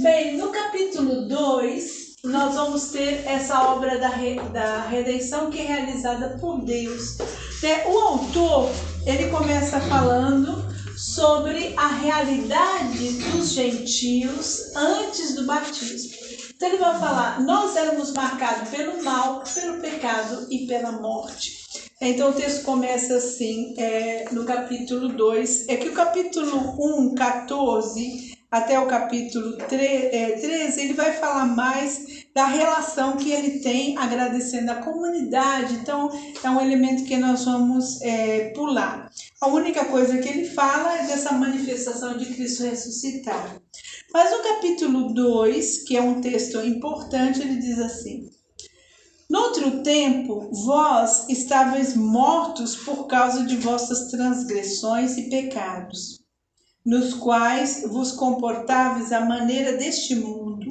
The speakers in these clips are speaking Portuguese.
Bem, no capítulo 2, nós vamos ter essa obra da redenção que é realizada por Deus. O autor, ele começa falando sobre a realidade dos gentios antes do batismo. Então ele vai falar, nós éramos marcados pelo mal, pelo pecado e pela morte. Então o texto começa assim, no capítulo 2, que o capítulo 1, 14, até o capítulo 13, ele vai falar mais da relação que ele tem agradecendo a comunidade. Então é um elemento que nós vamos pular. A única coisa que ele fala é dessa manifestação de Cristo ressuscitado. Mas no capítulo 2, que é um texto importante, ele diz assim: Noutro tempo, vós estáveis mortos por causa de vossas transgressões e pecados, nos quais vos comportáveis à maneira deste mundo,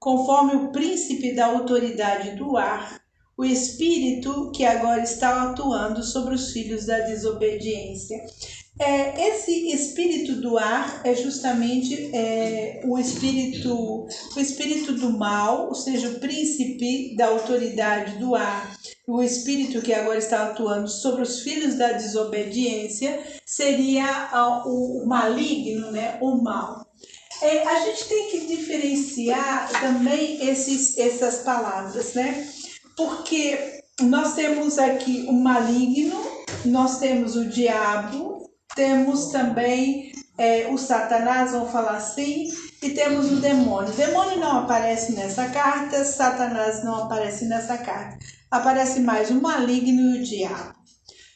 conforme o príncipe da autoridade do ar, o espírito que agora está atuando sobre os filhos da desobediência. Esse espírito do ar é justamente o espírito do mal, ou seja, o príncipe da autoridade do ar, o espírito que agora está atuando sobre os filhos da desobediência, seria o maligno, né? O mal. A gente tem que diferenciar também essas palavras, né? Porque nós temos aqui o maligno, nós temos o diabo, temos também o Satanás, vamos falar assim, e temos o demônio. O demônio não aparece nessa carta, Satanás não aparece nessa carta. Aparece mais o maligno e o diabo.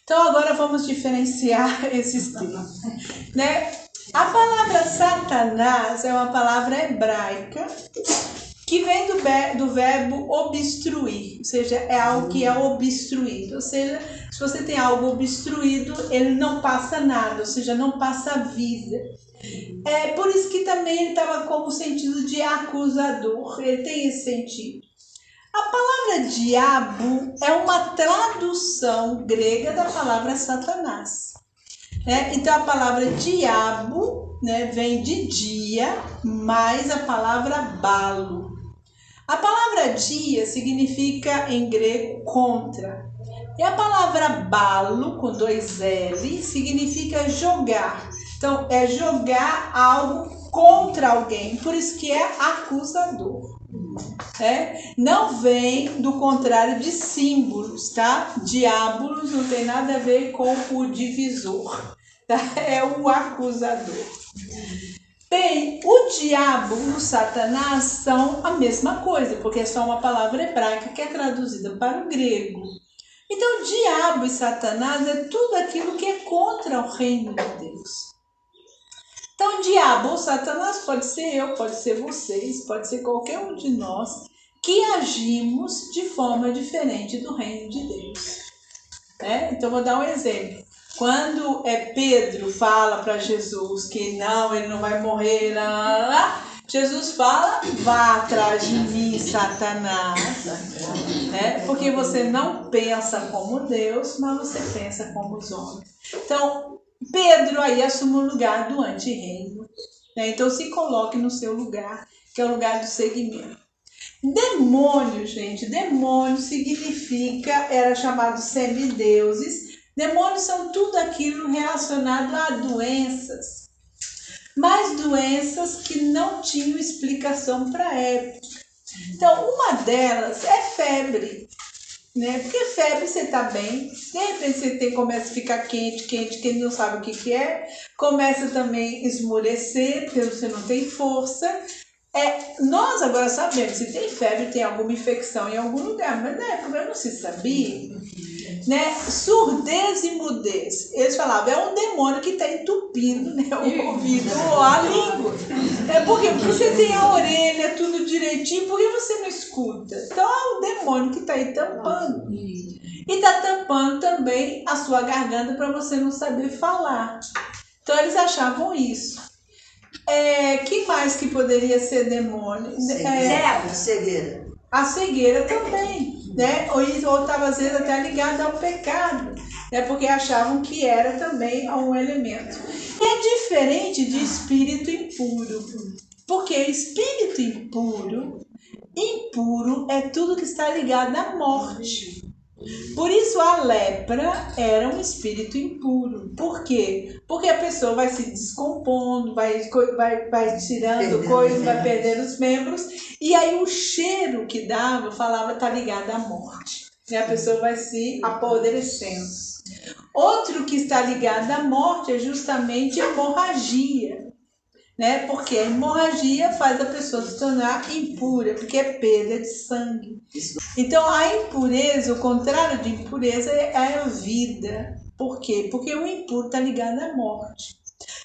Então agora vamos diferenciar esses termos, né? A palavra Satanás é uma palavra hebraica que vem do verbo obstruir, ou seja, é algo que é obstruído. Ou seja, se você tem algo obstruído, ele não passa nada, ou seja, não passa vida. Por isso que também ele estava como sentido de acusador, ele tem esse sentido. A palavra diabo é uma tradução grega da palavra Satanás. Então a palavra diabo, né, vem de dia, mais a palavra balo. A palavra dia significa em grego contra. E a palavra balo, com 2 L, significa jogar. Então é jogar algo contra alguém, por isso que é acusador. Não vem do contrário de símbolos, tá? Diabolos não tem nada a ver com o divisor, tá? É o acusador. Bem, o diabo e o Satanás são a mesma coisa, porque é só uma palavra hebraica que é traduzida para o grego. Então, diabo e Satanás é tudo aquilo que é contra o reino de Deus. Então, diabo ou Satanás pode ser eu, pode ser vocês, pode ser qualquer um de nós que agimos de forma diferente do reino de Deus. Então, vou dar um exemplo. Quando Pedro fala para Jesus que não, ele não vai morrer, Jesus fala, vá atrás de mim, Satanás, porque você não pensa como Deus, mas você pensa como os homens. Então, Pedro aí assume o lugar do anti-reino, então se coloque no seu lugar, que é o lugar do seguimento. Demônio, gente, demônio significa, era chamado semideuses. Demônios são tudo aquilo relacionado a doenças, mas doenças que não tinham explicação para a época. Então, uma delas é febre, porque febre você está bem, de repente você começa a ficar quente, que não sabe o que é, começa também a esmorecer, porque você não tem força. Nós agora sabemos, se tem febre, tem alguma infecção em algum lugar, mas na época não se sabia. Surdez e mudez, eles falavam, é um demônio que está entupindo, o ouvido ou a língua. Por quê? Porque você tem a orelha, tudo direitinho, por que você não escuta? Então é o demônio que está aí tampando. E está tampando também a sua garganta para você não saber falar. Então eles achavam isso. Que mais que poderia ser demônio? Cegueira. A cegueira também, ou estava às vezes até ligada ao pecado, porque achavam que era também um elemento. E é diferente de espírito impuro. Porque espírito impuro é tudo que está ligado à morte. Por isso a lepra era um espírito impuro. Por quê? Porque a pessoa vai se descompondo, vai tirando coisas, vai perdendo os membros, e aí o cheiro que dava, falava, está ligado à morte. E a pessoa vai se apodrecendo. Outro que está ligado à morte é justamente a hemorragia. Né? Porque a hemorragia faz a pessoa se tornar impura, porque é perda de sangue. Então, a impureza, o contrário de impureza é a vida. Por quê? Porque o impuro está ligado à morte.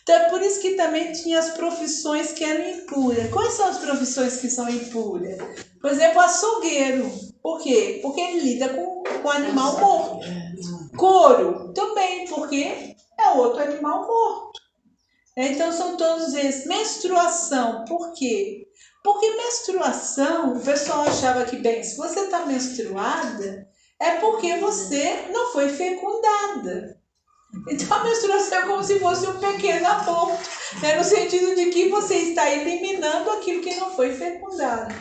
Então, é por isso que também tinha as profissões que eram impuras. Quais são as profissões que são impuras? Por exemplo, açougueiro. Por quê? Porque ele lida com animal morto. Couro também, porque é outro animal morto. Então, são todos esses. Menstruação, por quê? Porque menstruação, o pessoal achava que, bem, se você está menstruada, é porque você não foi fecundada. Então, a menstruação é como se fosse um pequeno aborto, né? No sentido de que você está eliminando aquilo que não foi fecundado.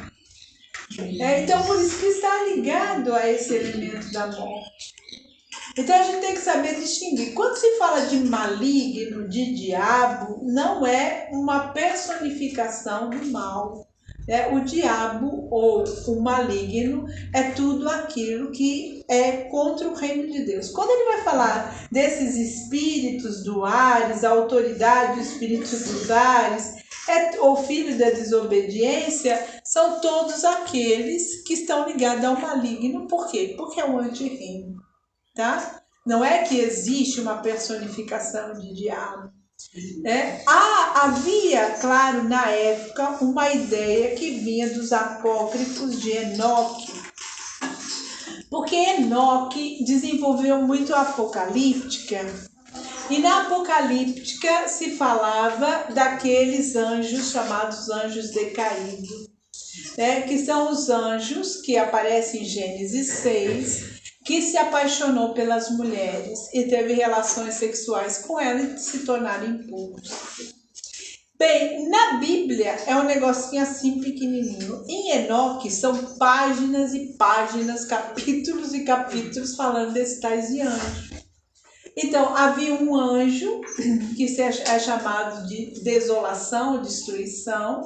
Então, por isso que está ligado a esse elemento da morte. Então a gente tem que saber distinguir. Quando se fala de maligno, de diabo, não é uma personificação do mal. O diabo ou o maligno é tudo aquilo que é contra o reino de Deus. Quando ele vai falar desses espíritos do Ares, a autoridade do espírito dos Ares, o filho da desobediência, são todos aqueles que estão ligados ao maligno. Por quê? Porque é o anti-reino. Tá? Não é que existe uma personificação de diabo. Havia, claro, na época, uma ideia que vinha dos apócrifos de Enoque. Porque Enoque desenvolveu muito a apocalíptica. E na apocalíptica se falava daqueles anjos chamados anjos decaídos. Que são os anjos que aparecem em Gênesis 6, que se apaixonou pelas mulheres e teve relações sexuais com elas e se tornaram impuros. Bem, na Bíblia é um negocinho assim pequenininho. Em Enoque são páginas e páginas, capítulos e capítulos falando desses tais de anjos. Então, havia um anjo que é chamado de desolação, destruição.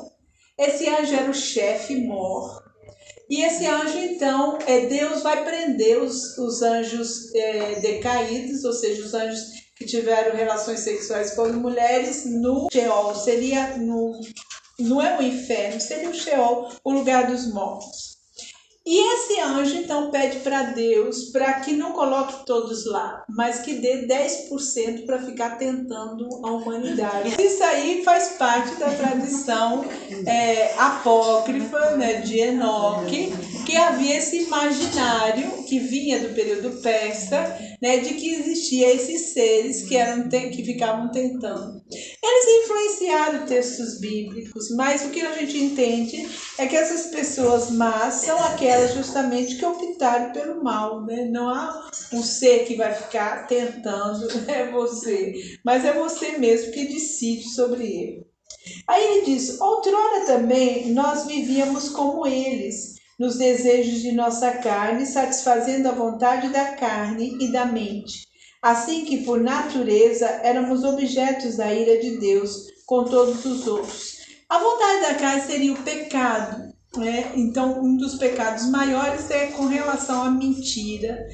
Esse anjo era o chefe mor. E esse anjo, então, Deus vai prender os anjos decaídos, ou seja, os anjos que tiveram relações sexuais com as mulheres, no Sheol. Não é o inferno, seria o Sheol, o lugar dos mortos. E esse anjo, então, pede para Deus para que não coloque todos lá, mas que dê 10% para ficar tentando a humanidade. Isso aí faz parte da tradição apócrifa, né, de Enoque, que havia esse imaginário que vinha do período persa, né, de que existia esses seres que ficavam tentando. Eles influenciaram textos bíblicos, mas o que a gente entende é que essas pessoas más são aquelas justamente que optaram pelo mal, né? Não há um ser que vai ficar tentando, você, mas é você mesmo que decide sobre ele. Aí ele diz: outrora também nós vivíamos como eles, nos desejos de nossa carne, satisfazendo a vontade da carne e da mente. Assim que, por natureza, éramos objetos da ira de Deus com todos os outros. A vontade da carne seria o pecado. Então, um dos pecados maiores é com relação à mentira,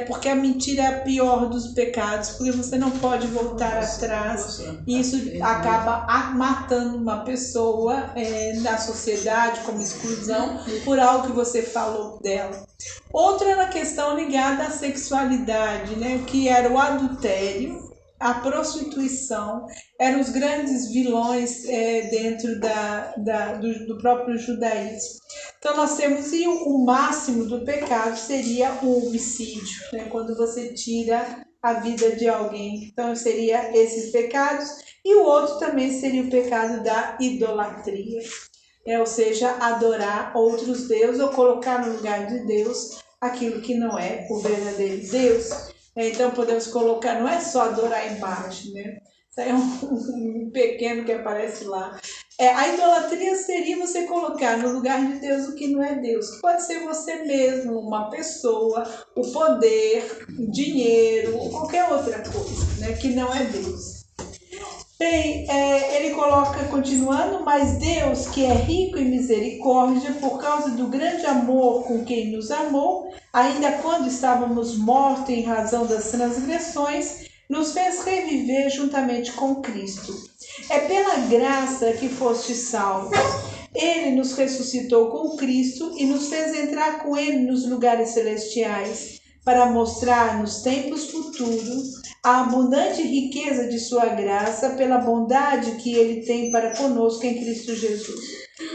porque a mentira é a pior dos pecados, porque você não pode voltar atrás, e isso acaba matando uma pessoa na sociedade como exclusão por algo que você falou dela. Outra era a questão ligada à sexualidade, que era o adultério, a prostituição, eram os grandes vilões dentro do próprio judaísmo. Então nós temos, e o máximo do pecado seria o homicídio, quando você tira a vida de alguém. Então seria esses pecados, e o outro também seria o pecado da idolatria, ou seja, adorar outros deuses ou colocar no lugar de Deus aquilo que não é o verdadeiro Deus. Então podemos colocar, não é só adorar a imagem, Isso é um pequeno que aparece lá. A idolatria seria você colocar no lugar de Deus o que não é Deus. Pode ser você mesmo, uma pessoa, o poder, o dinheiro, ou qualquer outra coisa, né, que não é Deus. Bem, ele coloca, continuando, mas Deus, que é rico em misericórdia, por causa do grande amor com quem nos amou, ainda quando estávamos mortos em razão das transgressões, nos fez reviver juntamente com Cristo. É pela graça que fostes salvos. Ele nos ressuscitou com Cristo e nos fez entrar com Ele nos lugares celestiais, para mostrar nos tempos futuros a abundante riqueza de sua graça pela bondade que Ele tem para conosco em Cristo Jesus.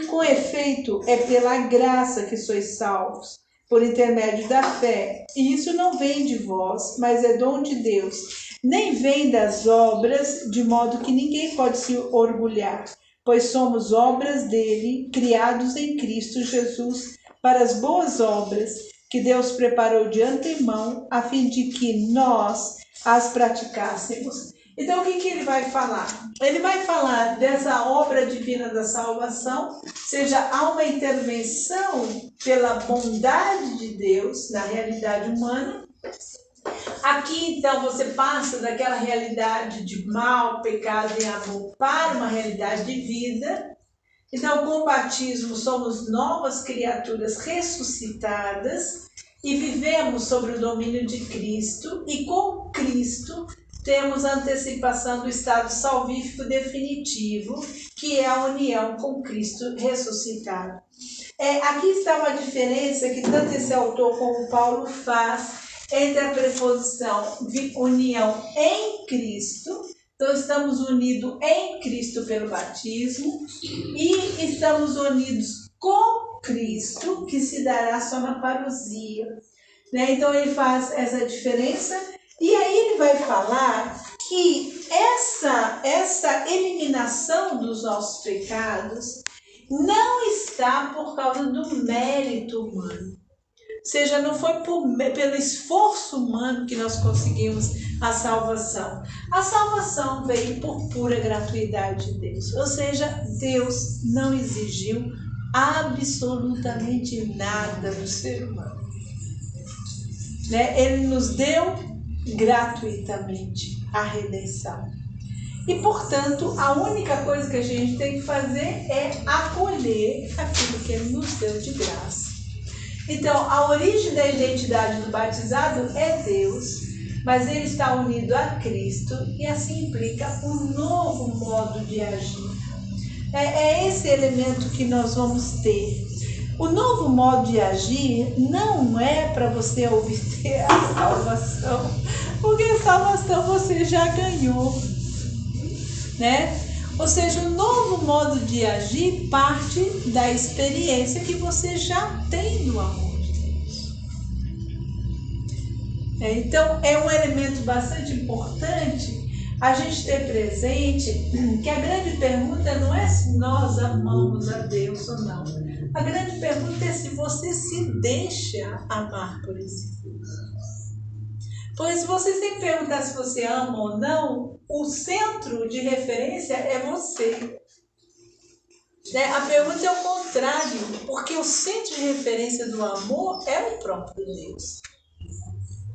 Com efeito, é pela graça que sois salvos, por intermédio da fé. E isso não vem de vós, mas é dom de Deus. Nem vem das obras, de modo que ninguém pode se orgulhar, pois somos obras dele, criados em Cristo Jesus, para as boas obras que Deus preparou de antemão, a fim de que nós as praticássemos. Então, o que ele vai falar? Ele vai falar dessa obra divina da salvação, seja, há uma intervenção pela bondade de Deus na realidade humana. Aqui, então, você passa daquela realidade de mal, pecado e amor para uma realidade de vida. Então, com o batismo, somos novas criaturas ressuscitadas e vivemos sobre o domínio de Cristo. E com Cristo, temos a antecipação do estado salvífico definitivo, que é a união com Cristo ressuscitado. Aqui está uma diferença que tanto esse autor como Paulo faz entre a preposição de união em Cristo. Então, estamos unidos em Cristo pelo batismo e estamos unidos com Cristo, que se dará só na parousia. Né? Então, ele faz essa diferença e aí ele vai falar que essa eliminação dos nossos pecados não está por causa do mérito humano. Ou seja, não foi pelo esforço humano que nós conseguimos a salvação. A salvação veio por pura gratuidade de Deus. Ou seja, Deus não exigiu absolutamente nada do ser humano. Né? Ele nos deu gratuitamente a redenção. E, portanto, a única coisa que a gente tem que fazer é acolher aquilo que Ele nos deu de graça. Então, a origem da identidade do batizado é Deus, mas ele está unido a Cristo e assim implica um novo modo de agir. É esse elemento que nós vamos ter. O novo modo de agir não é para você obter a salvação, porque a salvação você já ganhou, né? Ou seja, o novo modo de agir parte da experiência que você já tem do amor de Deus. Então, é um elemento bastante importante a gente ter presente que a grande pergunta não é se nós amamos a Deus ou não. A grande pergunta é se você se deixa amar por esse Deus. Pois se você sempre perguntar se você ama ou não, o centro de referência é você. A pergunta é o contrário, porque o centro de referência do amor é o próprio Deus.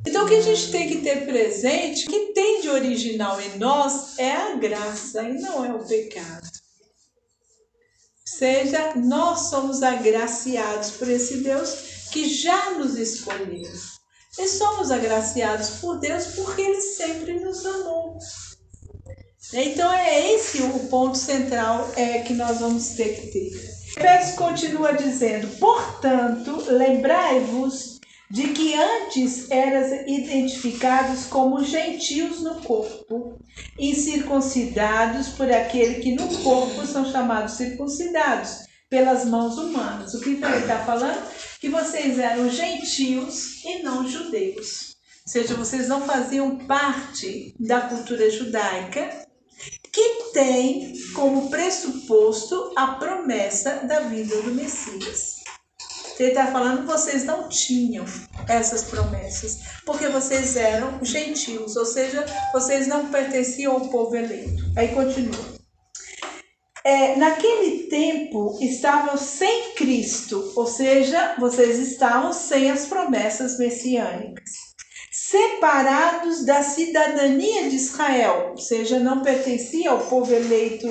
Então o que a gente tem que ter presente, o que tem de original em nós é a graça e não é o pecado. Ou seja, nós somos agraciados por esse Deus que já nos escolheu. E somos agraciados por Deus porque Ele sempre nos amou. Então é esse o ponto central que nós vamos ter que ter. O verso continua dizendo: portanto, lembrai-vos de que antes eras identificados como gentios no corpo, incircuncidados por aquele que no corpo são chamados circuncidados, pelas mãos humanas. O que ele está falando? Que vocês eram gentios e não judeus. Ou seja, vocês não faziam parte da cultura judaica, que tem como pressuposto a promessa da vinda do Messias. Ele está falando que vocês não tinham essas promessas, porque vocês eram gentios, ou seja, vocês não pertenciam ao povo eleito. Aí continua. Naquele tempo estavam sem Cristo, ou seja, vocês estavam sem as promessas messiânicas, separados da cidadania de Israel, ou seja, não pertenciam ao povo eleito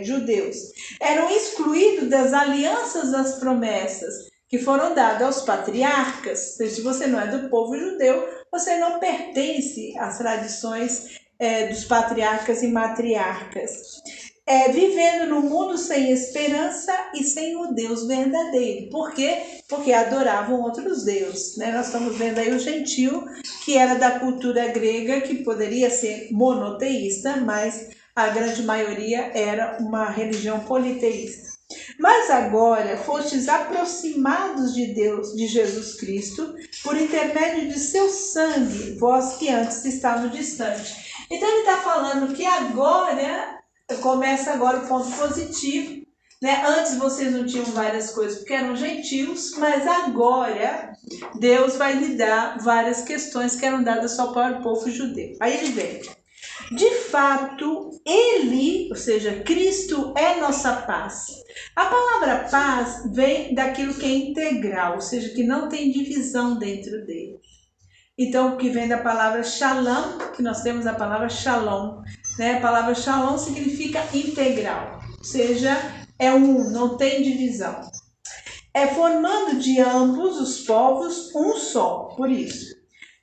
judeus, eram excluídos das alianças das promessas que foram dadas aos patriarcas. Ou seja, se você não é do povo judeu, você não pertence às tradições dos patriarcas e matriarcas. Vivendo no mundo sem esperança e sem o Deus verdadeiro. Por quê? Porque adoravam outros deuses, né? Nós estamos vendo aí o gentio, que era da cultura grega, que poderia ser monoteísta, mas a grande maioria era uma religião politeísta. Mas agora fostes aproximados de Deus, de Jesus Cristo, por intermédio de seu sangue, vós que antes estavam distantes. Então ele está falando que agora... Começa agora o ponto positivo, né? Antes vocês não tinham várias coisas porque eram gentios, mas agora Deus vai lhe dar várias questões que eram dadas só para o povo judeu. Aí ele vem. De fato, ele, ou seja, Cristo é nossa paz. A palavra paz vem daquilo que é integral, ou seja, que não tem divisão dentro dele. Então, o que vem da palavra shalom, que nós temos a palavra shalom, né? A palavra shalom significa integral, ou seja, é um, não tem divisão. Formando de ambos os povos um só, por isso.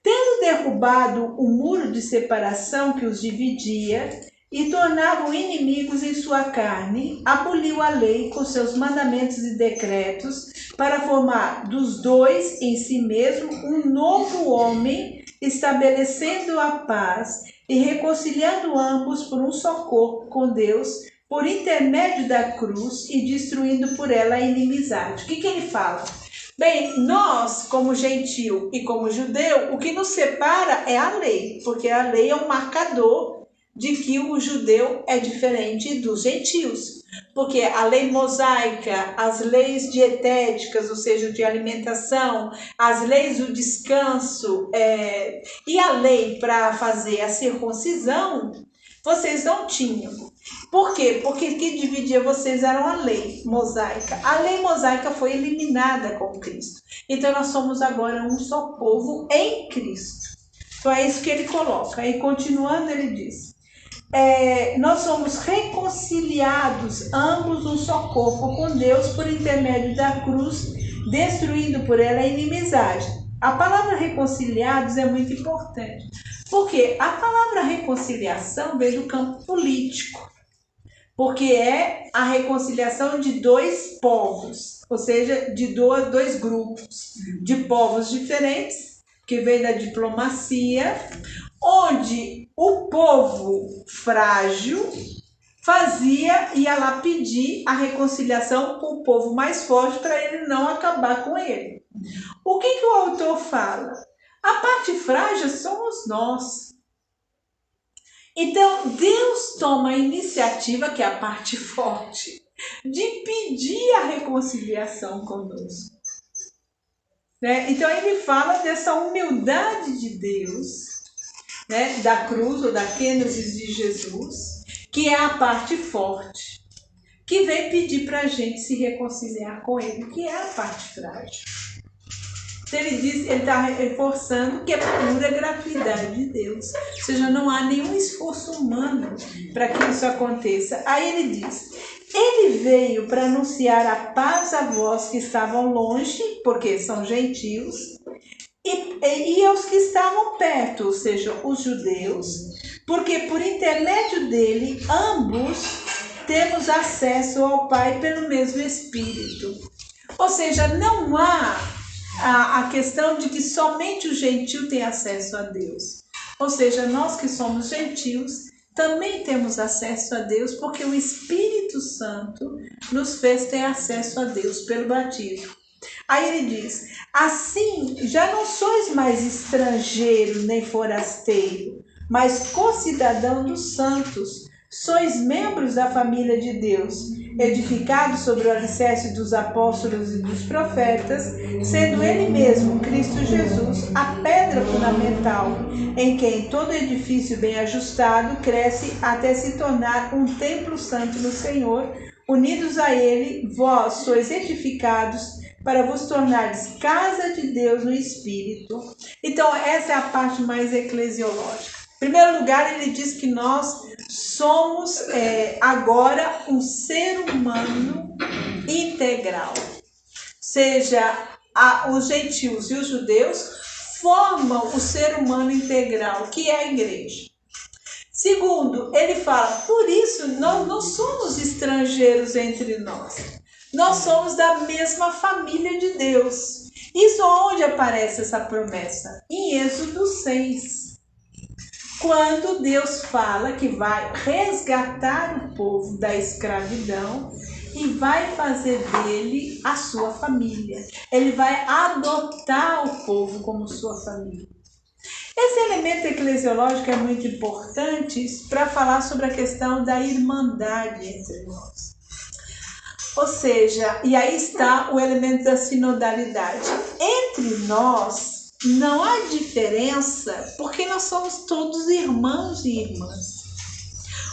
Tendo derrubado o muro de separação que os dividia e tornava inimigos em sua carne, aboliu a lei com seus mandamentos e decretos, para formar dos dois em si mesmo um novo homem, estabelecendo a paz e reconciliando ambos por um só corpo com Deus, por intermédio da cruz e destruindo por ela a inimizade. O que ele fala? Bem, nós, como gentio e como judeu, o que nos separa é a lei, porque a lei é um marcador de que o judeu é diferente dos gentios. Porque a lei mosaica, as leis dietéticas, ou seja, de alimentação, as leis do descanso e a lei para fazer a circuncisão, vocês não tinham. Por quê? Porque o que dividia vocês era a lei mosaica. A lei mosaica foi eliminada com Cristo. Então nós somos agora um só povo em Cristo. Então é isso que ele coloca. Aí continuando ele diz... nós somos reconciliados, ambos um só corpo com Deus por intermédio da cruz, destruindo por ela a inimizade. A palavra reconciliados é muito importante, porque a palavra reconciliação vem do campo político, porque é a reconciliação de dois povos, ou seja, de dois grupos de povos diferentes, que vem da diplomacia, onde o povo frágil ia lá pedir a reconciliação com o povo mais forte para ele não acabar com ele. O que o autor fala? A parte frágil somos nós. Então, Deus toma a iniciativa, que é a parte forte, de pedir a reconciliação conosco. Né? Então, ele fala dessa humildade de Deus, né, da cruz ou da kênesis de Jesus, que é a parte forte, que vem pedir para a gente se reconciliar com ele, que é a parte frágil. Então ele está reforçando que é pura gratuidade de Deus, ou seja, não há nenhum esforço humano para que isso aconteça. Aí ele diz, ele veio para anunciar a paz a vós que estavam longe, porque são gentios, e aos que estavam perto, ou seja, os judeus, porque por intermédio dele, ambos temos acesso ao Pai pelo mesmo Espírito. Ou seja, não há a questão de que somente o gentio tem acesso a Deus. Ou seja, nós que somos gentios também temos acesso a Deus, porque o Espírito Santo nos fez ter acesso a Deus pelo batismo. Aí ele diz, assim já não sois mais estrangeiro nem forasteiro, mas co-cidadão dos santos, Sois membros da família de Deus, edificados sobre o alicerce dos apóstolos e dos profetas, sendo Ele mesmo, Cristo Jesus, a pedra fundamental, em quem todo edifício bem ajustado cresce até se tornar um templo santo no Senhor. Unidos a Ele, vós sois edificados para vos tornares casa de Deus no Espírito. Então, essa é a parte mais eclesiológica. Em primeiro lugar, ele diz que nós somos agora um ser humano integral. Seja, os gentios e os judeus formam o ser humano integral, que é a igreja. Segundo, ele fala, por isso nós não somos estrangeiros entre nós. Nós somos da mesma família de Deus. Isso onde aparece essa promessa? Em Êxodo 6. Quando Deus fala que vai resgatar o povo da escravidão e vai fazer dele a sua família. Ele vai adotar o povo como sua família. Esse elemento eclesiológico é muito importante para falar sobre a questão da irmandade entre nós. Ou seja, e aí está o elemento da sinodalidade. Entre nós não há diferença, porque nós somos todos irmãos e irmãs.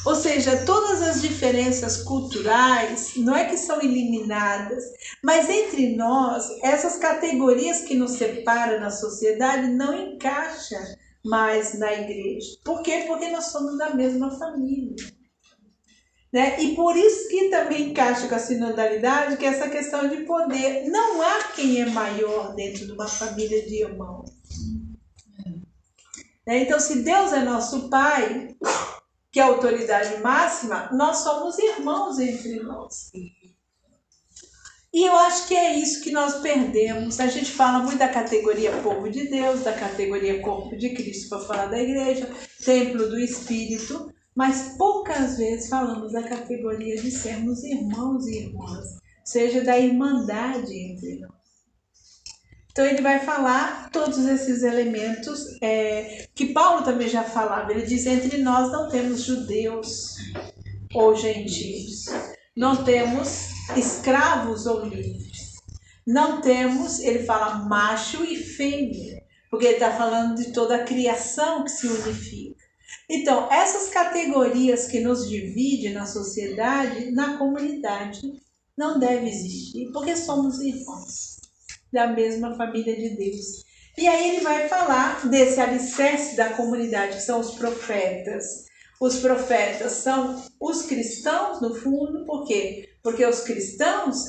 Ou seja, todas as diferenças culturais não é que são eliminadas, mas entre nós, essas categorias que nos separam na sociedade não encaixam mais na igreja. Por quê? Porque nós somos da mesma família. Né? E por isso que também encaixa com a sinodalidade, que é essa questão de poder. Não há quem é maior dentro de uma família de irmãos. Então, se Deus é nosso Pai, que é a autoridade máxima, nós somos irmãos entre nós. E eu acho que é isso que nós perdemos. A gente fala muito da categoria povo de Deus, da categoria corpo de Cristo, para falar da igreja, templo do Espírito, mas poucas vezes falamos da categoria de sermos irmãos e irmãs, seja da irmandade entre nós. Então ele vai falar todos esses elementos que Paulo também já falava. Ele diz, entre nós não temos judeus ou gentios, não temos escravos ou livres, não temos, ele fala macho e fêmea, porque ele está falando de toda a criação que se unifica. Então, essas categorias que nos dividem na sociedade, na comunidade, não devem existir, porque somos irmãos da mesma família de Deus. E aí ele vai falar desse alicerce da comunidade, que são os profetas. Os profetas são os cristãos, no fundo, por quê? Porque os cristãos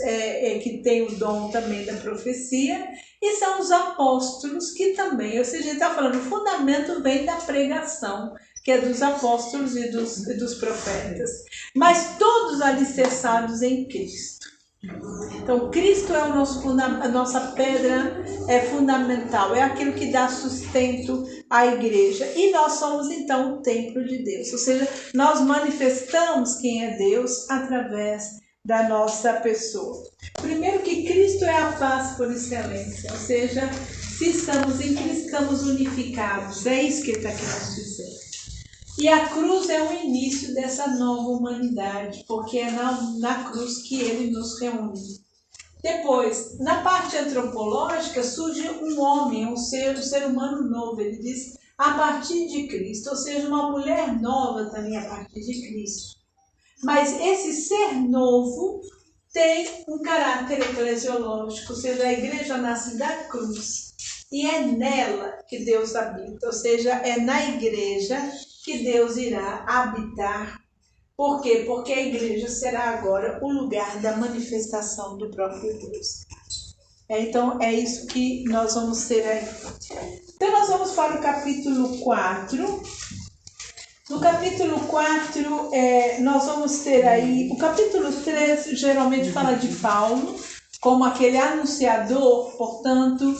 que têm o dom também da profecia, e são os apóstolos que também, ou seja, ele está falando, o fundamento vem da pregação, que é dos apóstolos e dos profetas, mas todos alicerçados em Cristo. Então, Cristo é a nossa pedra fundamental, é aquilo que dá sustento à igreja. E nós somos, então, o templo de Deus, ou seja, nós manifestamos quem é Deus através da nossa pessoa. Primeiro que Cristo é a paz por excelência, ou seja, se estamos em Cristo, estamos unificados, é isso que ele está querendo dizer. E a cruz é o início dessa nova humanidade, porque é na cruz que ele nos reúne. Depois, na parte antropológica, surge um homem, um ser humano novo. Ele diz, a partir de Cristo, ou seja, uma mulher nova também a partir de Cristo. Mas esse ser novo tem um caráter eclesiológico, ou seja, a igreja nasce da cruz. E é nela que Deus habita, ou seja, é na igreja que Deus irá habitar. Por quê? Porque a igreja será agora o lugar da manifestação do próprio Deus. Então, é isso que nós vamos ter aí. Então, nós vamos para o capítulo 4. No capítulo 4, nós vamos ter aí... O capítulo 3 geralmente fala de Paulo, como aquele anunciador, portanto,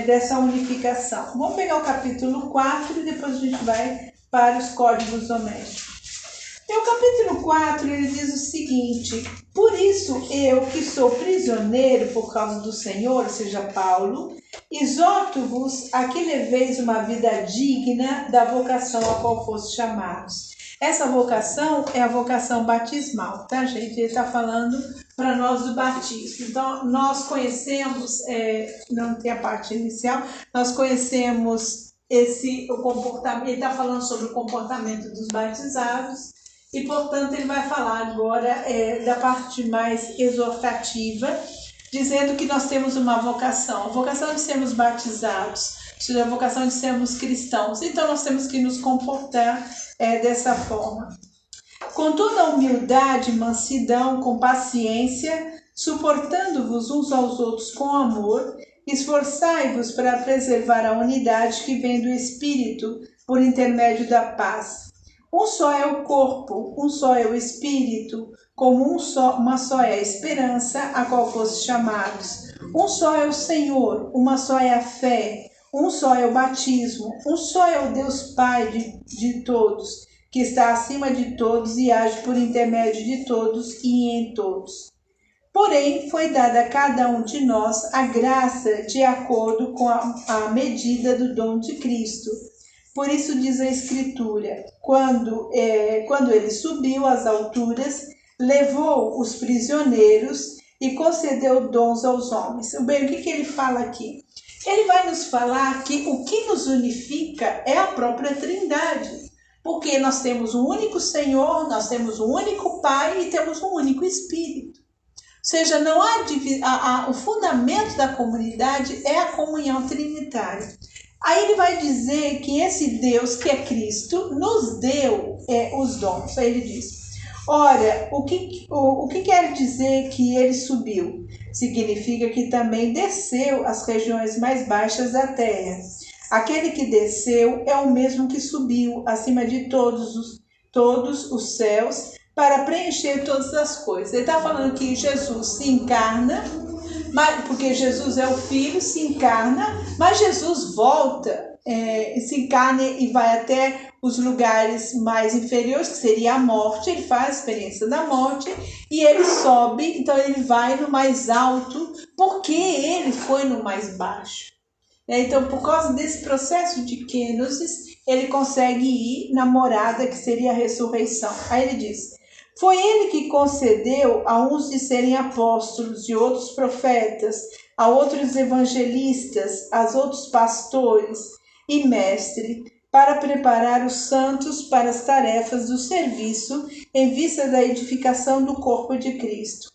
dessa unificação. Vamos pegar o capítulo 4 e depois a gente vai para os códigos domésticos. No capítulo 4, ele diz o seguinte: por isso eu, que sou prisioneiro por causa do Senhor, ou seja, Paulo, exorto-vos a que leveis uma vida digna da vocação a qual foste chamados, Essa vocação é a vocação batismal, tá, gente? Ele está falando para nós do batismo. Então, nós conhecemos, não tem a parte inicial, nós conhecemos o comportamento, ele está falando sobre o comportamento dos batizados, e, portanto, ele vai falar agora da parte mais exortativa, dizendo que nós temos uma vocação, a vocação de sermos batizados, ou seja, a vocação de sermos cristãos. Então, nós temos que nos comportar dessa forma. Com toda a humildade, mansidão, com paciência, suportando-vos uns aos outros com amor, esforçai-vos para preservar a unidade que vem do Espírito por intermédio da paz. Um só é o corpo, um só é o Espírito, como uma só é a esperança a qual foste chamados. Um só é o Senhor, uma só é a fé, um só é o batismo, um só é o Deus Pai de todos, que está acima de todos e age por intermédio de todos e em todos. Porém, foi dada a cada um de nós a graça de acordo com a medida do dom de Cristo. Por isso diz a Escritura, quando ele subiu às alturas, levou os prisioneiros e concedeu dons aos homens. Bem, o que ele fala aqui? Ele vai nos falar que o que nos unifica é a própria Trindade. Porque nós temos um único Senhor, nós temos um único Pai e temos um único Espírito. Ou seja, não há o fundamento da comunidade é a comunhão trinitária. Aí ele vai dizer que esse Deus, que é Cristo, nos deu os dons. Aí ele diz, ora, o que quer dizer que ele subiu? Significa que também desceu às regiões mais baixas da terra. Aquele que desceu é o mesmo que subiu acima de todos os céus para preencher todas as coisas. Ele está falando que Jesus se encarna, porque Jesus é o Filho, se encarna, mas Jesus volta, se encarna e vai até os lugares mais inferiores, que seria a morte. Ele faz a experiência da morte e ele sobe, então ele vai no mais alto, porque ele foi no mais baixo. Então, por causa desse processo de kenosis, ele consegue ir na morada, que seria a ressurreição. Aí ele diz, foi ele que concedeu a uns de serem apóstolos, e outros profetas, a outros evangelistas, a outros pastores e mestres, para preparar os santos para as tarefas do serviço em vista da edificação do corpo de Cristo.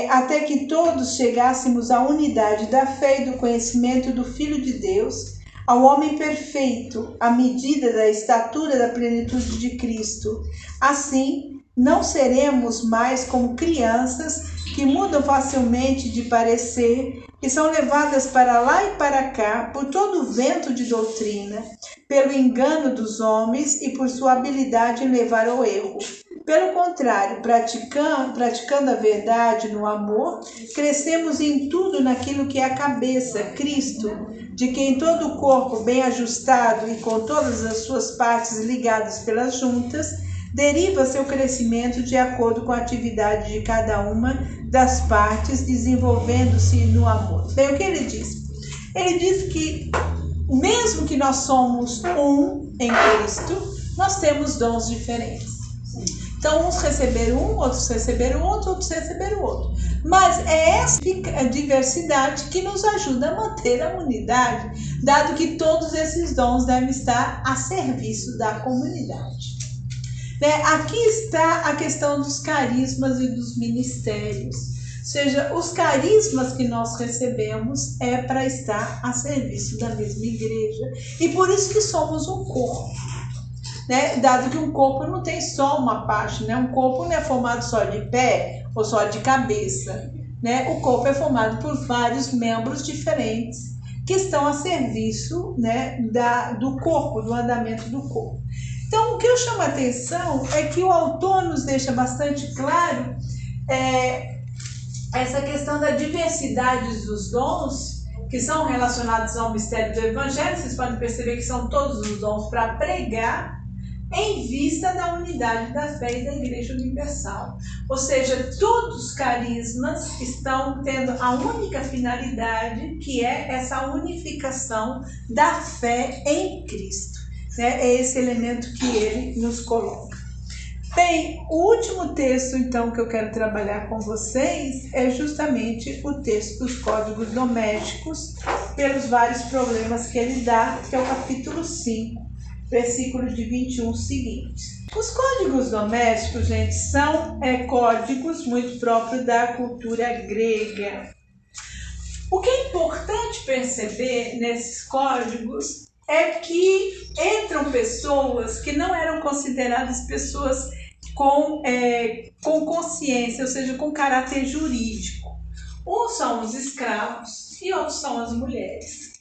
Até que todos chegássemos à unidade da fé e do conhecimento do Filho de Deus, ao homem perfeito, à medida da estatura da plenitude de Cristo. Assim, não seremos mais como crianças que mudam facilmente de parecer, que são levadas para lá e para cá por todo o vento de doutrina, pelo engano dos homens e por sua habilidade em levar ao erro. Pelo contrário, praticando a verdade no amor, crescemos em tudo naquilo que é a cabeça, Cristo, de quem todo o corpo bem ajustado e com todas as suas partes ligadas pelas juntas, deriva seu crescimento de acordo com a atividade de cada uma das partes, desenvolvendo-se no amor. Bem, o que ele diz? Ele diz que, mesmo que nós somos um em Cristo, nós temos dons diferentes. Então, uns receberam um, outros receberam outro, outros receberam outro. Mas é essa diversidade que nos ajuda a manter a unidade, dado que todos esses dons devem estar a serviço da comunidade. Aqui está a questão dos carismas e dos ministérios. Ou seja, os carismas que nós recebemos é para estar a serviço da mesma igreja. E por isso que somos um corpo. Dado que um corpo não tem só uma parte, um corpo não é formado só de pé ou só de cabeça, o corpo é formado por vários membros diferentes que estão a serviço do corpo, do andamento do corpo. Então, o que eu chamo a atenção é que o autor nos deixa bastante claro essa questão da diversidade dos dons que são relacionados ao mistério do Evangelho. Vocês podem perceber que são todos os dons para pregar, em vista da unidade da fé e da Igreja Universal. Ou seja, todos os carismas estão tendo a única finalidade, que é essa unificação da fé em Cristo. né? É esse elemento que ele nos coloca. Bem, o último texto, então, que eu quero trabalhar com vocês é justamente o texto dos códigos domésticos, pelos vários problemas que ele dá, que é o capítulo 5, versículo de 21 seguintes. Os códigos domésticos, gente, são códigos muito próprios da cultura grega. O que é importante perceber nesses códigos é que entram pessoas que não eram consideradas pessoas com consciência, ou seja, com caráter jurídico. Uns são os escravos e outros são as mulheres.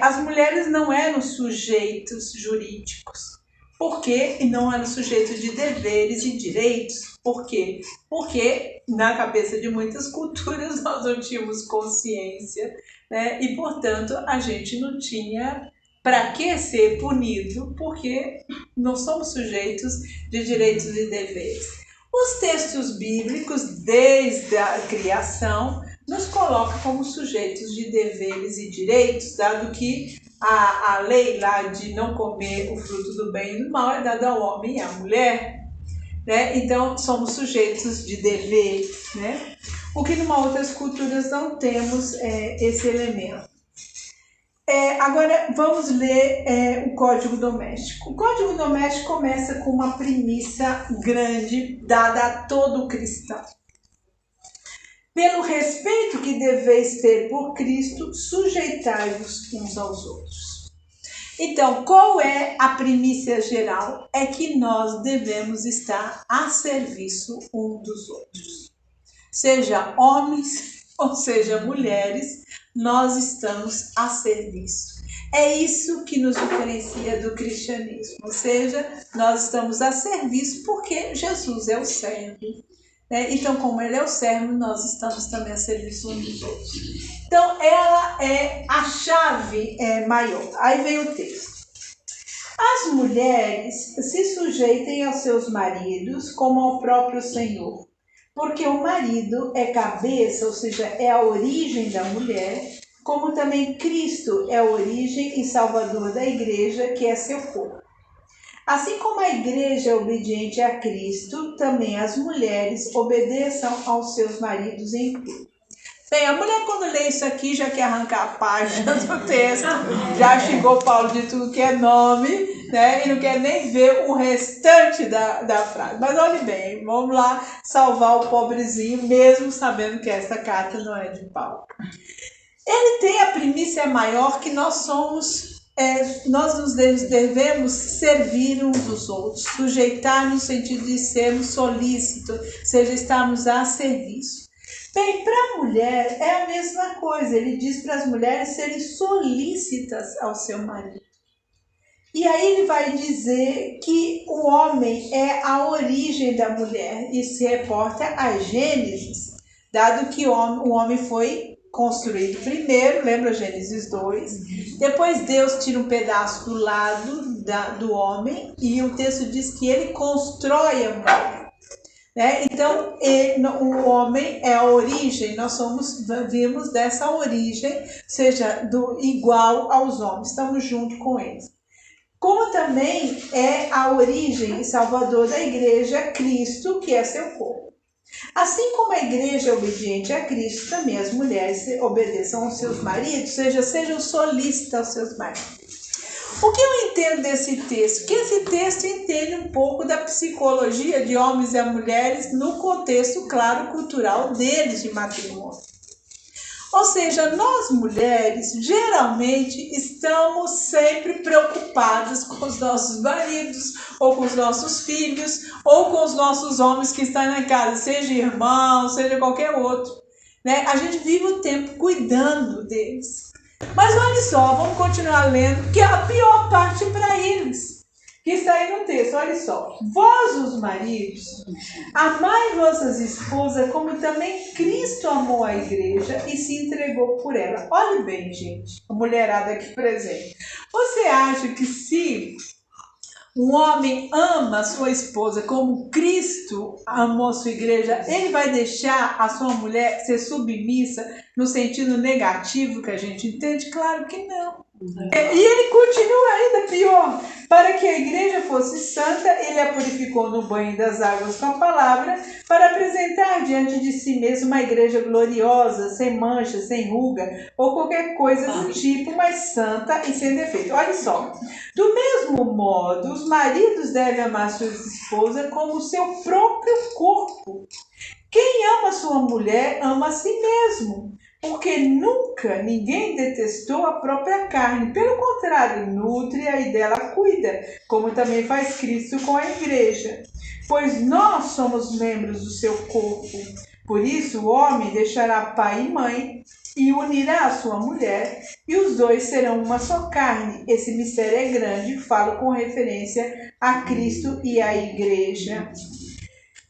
As mulheres não eram sujeitos jurídicos. Por quê? E não eram sujeitos de deveres e direitos. Por quê? Porque na cabeça de muitas culturas nós não tínhamos consciência, né? E, portanto, a gente não tinha para que ser punido, porque não somos sujeitos de direitos e deveres. Os textos bíblicos, desde a criação, nos colocam como sujeitos de deveres e direitos, dado que a lei lá de não comer o fruto do bem e do mal é dada ao homem e à mulher, né? Então, somos sujeitos de dever, né? O que em outras culturas não temos esse elemento. Agora, vamos ler o Código Doméstico. O Código Doméstico começa com uma premissa grande dada a todo cristão. Pelo respeito que deveis ter por Cristo, sujeitai-vos uns aos outros. Então, qual é a primícia geral? É que nós devemos estar a serviço um dos outros. Seja homens ou seja mulheres, nós estamos a serviço. É isso que nos diferencia do cristianismo. Ou seja, nós estamos a serviço porque Jesus é o servo. Então, como ele é o servo, nós estamos também a serviço uns dos outros. Então, ela é a chave maior. Aí vem o texto. As mulheres se sujeitem aos seus maridos como ao próprio Senhor, porque o marido é cabeça, ou seja, é a origem da mulher, como também Cristo é a origem e salvador da igreja, que é seu corpo. Assim como a igreja é obediente a Cristo, também as mulheres obedeçam aos seus maridos em tudo. Bem, a mulher quando lê isso aqui já quer arrancar a página do texto, já xingou Paulo de tudo que é nome, né? E não quer nem ver o restante da frase. Mas olhe bem, vamos lá salvar o pobrezinho, mesmo sabendo que essa carta não é de Paulo. Ele tem a primícia maior que nós nos devemos servir uns dos outros, sujeitar no sentido de sermos solícitos, ou seja, estarmos a serviço. Bem, para a mulher é a mesma coisa, ele diz para as mulheres serem solícitas ao seu marido. E aí ele vai dizer que o homem é a origem da mulher, e se reporta a Gênesis, dado que o homem foi construído primeiro, lembra Gênesis 2, depois Deus tira um pedaço do lado do homem, e o texto diz que ele constrói a mulher. Então, o homem é a origem, nós vimos dessa origem, seja igual aos homens, estamos junto com eles. Como também é a origem e salvador da igreja, Cristo, que é seu corpo. Assim como a igreja é obediente a Cristo, também as mulheres obedeçam aos seus maridos, sejam solícitas aos seus maridos. O que eu entendo desse texto? Que esse texto entende um pouco da psicologia de homens e mulheres no contexto, claro, cultural deles de matrimônio. Ou seja, nós mulheres geralmente estamos sempre preocupadas com os nossos maridos, ou com os nossos filhos, ou com os nossos homens que estão na casa, seja irmão, seja qualquer outro. A gente vive o tempo cuidando deles. Mas olha só, vamos continuar lendo, que é a pior parte para eles, que está aí no texto, olha só. Vós, os maridos, amai vossas esposas como também Cristo amou a igreja e se entregou por ela. Olhe bem, gente, a mulherada aqui presente. Você acha que se um homem ama a sua esposa como Cristo amou a sua igreja, ele vai deixar a sua mulher ser submissa no sentido negativo que a gente entende? Claro que não. E ele continua ainda pior. Para que a igreja fosse santa, ele a purificou no banho das águas com a palavra, para apresentar diante de si mesmo uma igreja gloriosa, sem mancha, sem ruga, ou qualquer coisa do tipo, mas santa e sem defeito. Olha só. Do mesmo modo, os maridos devem amar suas esposas como o seu próprio corpo. Quem ama sua mulher, ama a si mesmo. Porque nunca ninguém detestou a própria carne. Pelo contrário, nutre-a e dela cuida, como também faz Cristo com a igreja. Pois nós somos membros do seu corpo. Por isso, o homem deixará pai e mãe e unirá a sua mulher, e os dois serão uma só carne. Esse mistério é grande, falo com referência a Cristo e à igreja.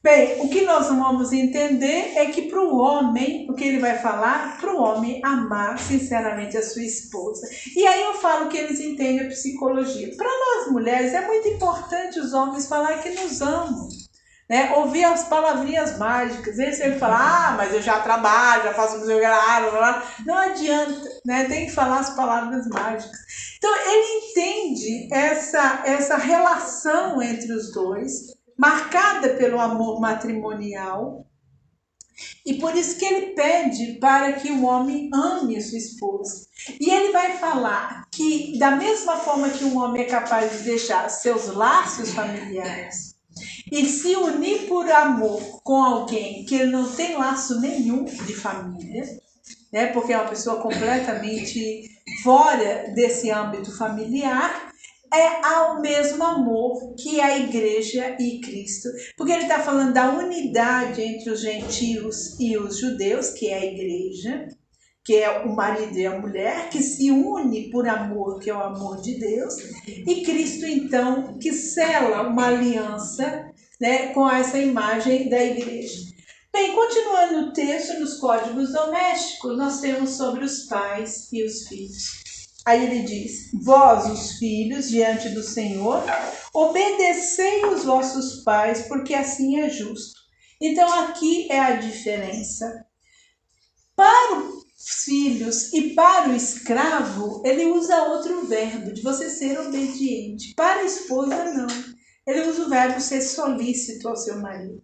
Bem, o que nós vamos entender é que para o homem, o que ele vai falar? Para o homem amar sinceramente a sua esposa. E aí eu falo que eles entendem a psicologia. Para nós mulheres é muito importante os homens falar que nos amam. Né? Ouvir as palavrinhas mágicas. Ele sempre fala, mas eu já trabalho, já faço o meu grado, não adianta, né? Tem que falar as palavras mágicas. Então ele entende essa relação entre os dois, marcada pelo amor matrimonial, e por isso que ele pede para que o homem ame a sua esposa. E ele vai falar que da mesma forma que um homem é capaz de deixar seus laços familiares e se unir por amor com alguém que ele não tem laço nenhum de família, né, porque é uma pessoa completamente fora desse âmbito familiar, é ao mesmo amor que a igreja e Cristo. Porque ele está falando da unidade entre os gentios e os judeus, que é a igreja, que é o marido e a mulher, que se une por amor, que é o amor de Deus, e Cristo, então, que sela uma aliança, né, com essa imagem da igreja. Bem, continuando o texto, nos códigos domésticos, nós temos sobre os pais e os filhos. Aí ele diz, vós, os filhos, diante do Senhor, obedecei os vossos pais, porque assim é justo. Então aqui é a diferença. Para os filhos e para o escravo, ele usa outro verbo, de você ser obediente. Para a esposa, não. Ele usa o verbo ser solícito ao seu marido.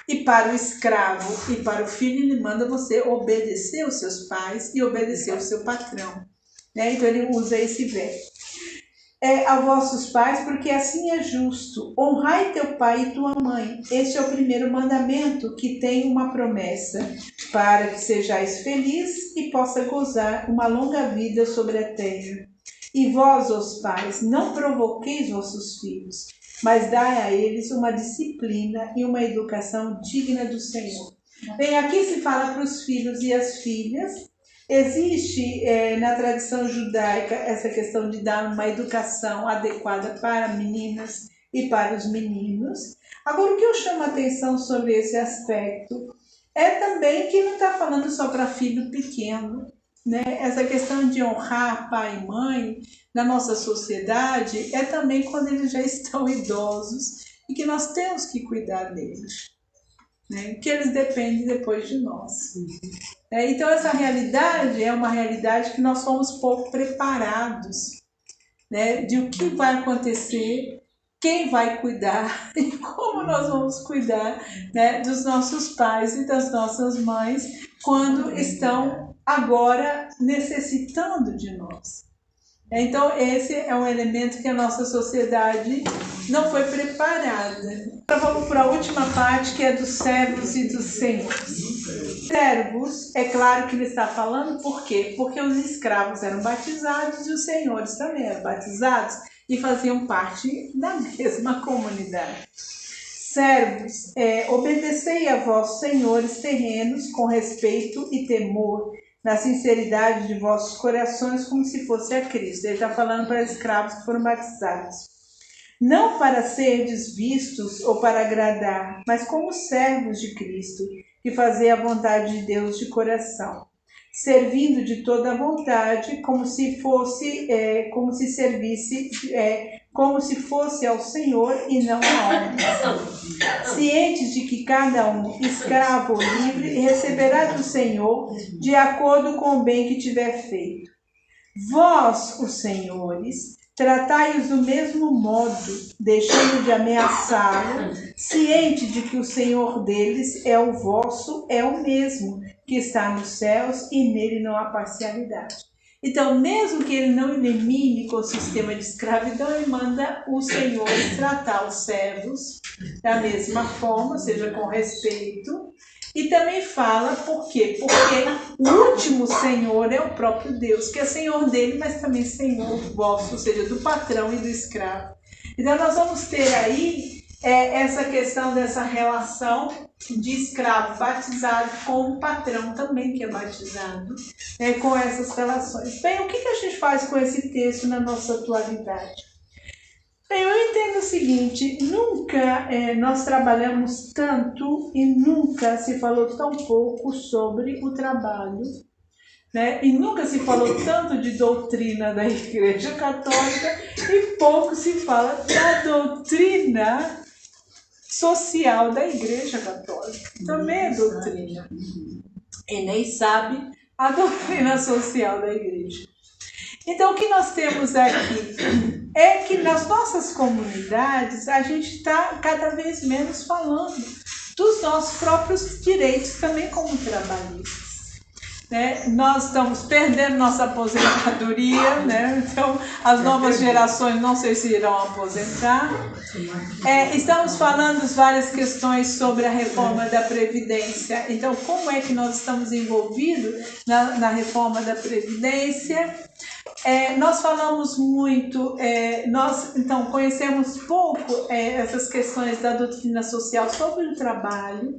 E para o escravo e para o filho, ele manda você obedecer aos seus pais e obedecer ao seu patrão. Né? Então ele usa esse verbo. A vossos pais, porque assim é justo. Honrai teu pai e tua mãe. Este é o primeiro mandamento que tem uma promessa, para que sejais felizes e possa gozar uma longa vida sobre a terra. E vós, os pais, não provoqueis vossos filhos, mas dai a eles uma disciplina e uma educação digna do Senhor. Bem, aqui se fala para os filhos e as filhas. Existe na tradição judaica essa questão de dar uma educação adequada para meninas e para os meninos. Agora, o que eu chamo a atenção sobre esse aspecto é também que não está falando só para filho pequeno, né? Essa questão de honrar pai e mãe na nossa sociedade é também quando eles já estão idosos e que nós temos que cuidar deles, né? Que eles dependem depois de nós. Então essa realidade é uma realidade que nós fomos pouco preparados, né? De o que vai acontecer, quem vai cuidar e como nós vamos cuidar, né, dos nossos pais e das nossas mães quando estão agora necessitando de nós. Então esse é um elemento que a nossa sociedade não foi preparada. Agora vamos para a última parte, que é dos servos e dos senhores. Servos, é claro que ele está falando, por quê? Porque os escravos eram batizados e os senhores também eram batizados e faziam parte da mesma comunidade. Servos, obedecei a vossos senhores terrenos com respeito e temor, na sinceridade de vossos corações, como se fosse a Cristo. Ele está falando para escravos que foram batizados. Não para serdes vistos ou para agradar, mas como servos de Cristo, que fazei a vontade de Deus de coração, servindo de toda a vontade, como se servisse como se fosse ao Senhor e não a homens, cientes de que cada um, escravo ou livre, receberá do Senhor de acordo com o bem que tiver feito. Vós, os senhores, tratai-os do mesmo modo, deixando de ameaçá-lo, ciente de que o Senhor deles é o vosso, é o mesmo, que está nos céus e nele não há parcialidade. Então, mesmo que ele não elimine com o sistema de escravidão, ele manda os senhores tratar os servos da mesma forma, ou seja, com respeito. E também fala por quê? Porque o último senhor é o próprio Deus, que é senhor dele, mas também senhor vosso, ou seja, do patrão e do escravo. Então nós vamos ter aí essa questão dessa relação de escravo batizado com o patrão também que é batizado, com essas relações. Bem, o que a gente faz com esse texto na nossa atualidade? Eu entendo o seguinte, nunca nós trabalhamos tanto e nunca se falou tão pouco sobre o trabalho, né? E nunca se falou tanto de doutrina da Igreja Católica e pouco se fala da doutrina social da Igreja Católica. Também é doutrina. E nem sabe a doutrina social da Igreja. Então, o que nós temos aqui é que nas nossas comunidades a gente está cada vez menos falando dos nossos próprios direitos também como trabalhistas. Né? Nós estamos perdendo nossa aposentadoria, né? Então as novas gerações não sei se irão aposentar. Estamos falando várias questões sobre a reforma da Previdência. Então, como é que nós estamos envolvidos na reforma da Previdência? Nós falamos muito, nós então conhecemos pouco essas questões da doutrina social sobre o trabalho,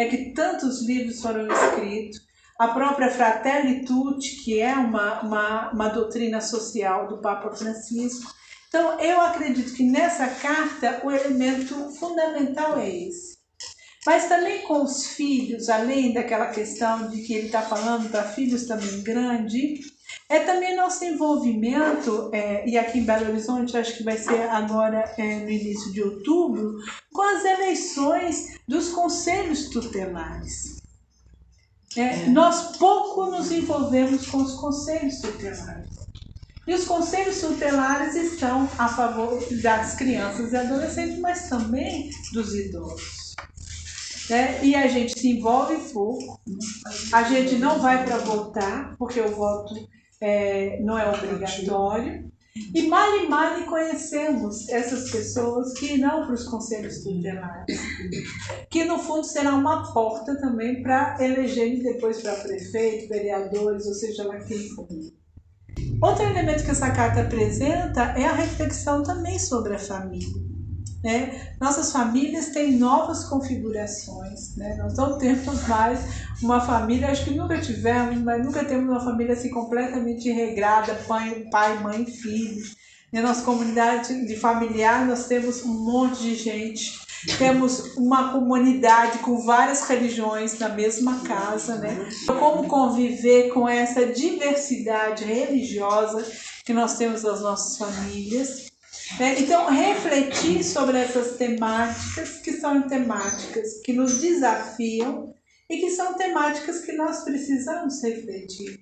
que tantos livros foram escritos. A própria Fratelli Tutti, que é uma doutrina social do Papa Francisco. Então, eu acredito que nessa carta o elemento fundamental é esse. Mas também com os filhos, além daquela questão de que ele está falando para filhos também grandes, também nosso envolvimento, e aqui em Belo Horizonte, acho que vai ser agora no início de outubro, com as eleições dos conselhos tutelares. Nós pouco nos envolvemos com os conselhos tutelares. E os conselhos tutelares estão a favor das crianças e adolescentes, mas também dos idosos. E a gente se envolve pouco, a gente não vai para votar, porque o voto não é obrigatório. E mal conhecemos essas pessoas que irão para os conselhos tutelares, que no fundo será uma porta também para elegerem depois para prefeito, vereadores, ou seja lá quem for. Outro elemento que essa carta apresenta é a reflexão também sobre a família. Nossas famílias têm novas configurações, nós não temos mais uma família, acho que nunca tivemos, mas nunca temos uma família assim completamente regrada, pai, mãe, filhos. Na nossa comunidade de familiar nós temos um monte de gente, temos uma comunidade com várias religiões na mesma casa, Como conviver com essa diversidade religiosa que nós temos nas nossas famílias. Então, refletir sobre essas temáticas que são temáticas que nos desafiam e que são temáticas que nós precisamos refletir.